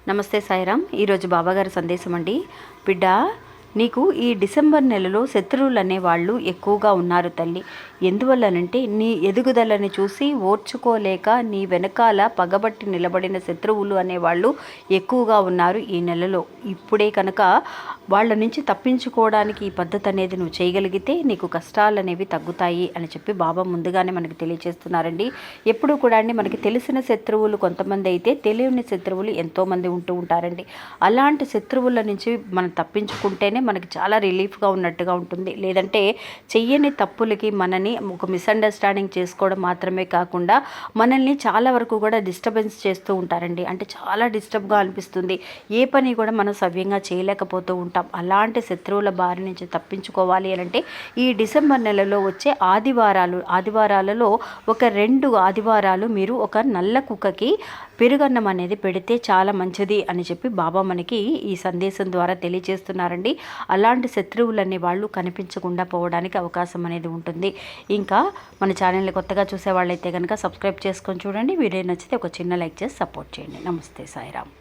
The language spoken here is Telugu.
నమస్తే సాయిరామ్. ఈరోజు బాబాగారి సందేశం అండి. బిడ్డ, నీకు ఈ డిసెంబర్ నెలలో శత్రువులు అనేవాళ్ళు ఎక్కువగా ఉన్నారు తల్లి. ఎందువల్లనంటే నీ ఎదుగుదలని చూసి ఓర్చుకోలేక నీ వెనకాల పగబట్టి నిలబడిన శత్రువులు అనేవాళ్ళు ఎక్కువగా ఉన్నారు ఈ నెలలో. ఇప్పుడే కనుక వాళ్ళ నుంచి తప్పించుకోవడానికి ఈ పద్ధతి అనేది నువ్వు చేయగలిగితే నీకు కష్టాలు అనేవి తగ్గుతాయి అని చెప్పి బాబా ముందుగానే మనకి తెలియజేస్తున్నారండి. ఎప్పుడు కూడా అండి, మనకి తెలిసిన శత్రువులు కొంతమంది అయితే తెలియని శత్రువులు ఎంతోమంది ఉంటూ ఉంటారండి. అలాంటి శత్రువుల నుంచి మనం తప్పించుకుంటేనే మనకి చాలా రిలీఫ్గా ఉన్నట్టుగా ఉంటుంది. లేదంటే చెయ్యని తప్పులకి మనని ఒక మిస్అండర్స్టాండింగ్ చేసుకోవడం మాత్రమే కాకుండా మనల్ని చాలా వరకు కూడా డిస్టర్బెన్స్ చేస్తూ ఉంటారండి. అంటే చాలా డిస్టర్బ్గా అనిపిస్తుంది. ఏ పని కూడా మనం సవ్యంగా చేయలేకపోతూ ఉంటాం. అలాంటి శత్రువుల బారి నుంచి తప్పించుకోవాలి అంటే ఈ డిసెంబర్ నెలలో వచ్చే ఆదివారాలలో ఒక 2 ఆదివారాలు మీరు ఒక నల్ల కుక్కకి పెరుగన్నం అనేది పెడితే చాలా మంచిది అని చెప్పి బాబా మనకి ఈ సందేశం ద్వారా తెలియజేస్తున్నారండి. అలాంటి శత్రువులన్నీ వాళ్ళు కనిపించకుండా పోవడానికి అవకాశం అనేది ఉంటుంది. ఇంకా మన ఛానల్ని కొత్తగా చూసే వాళ్ళైతే కనుక సబ్స్క్రైబ్ చేసుకొని చూడండి. వీడియో నచ్చితే ఒక చిన్న లైక్ చేసి సపోర్ట్ చేయండి. నమస్తే సాయిరామ్.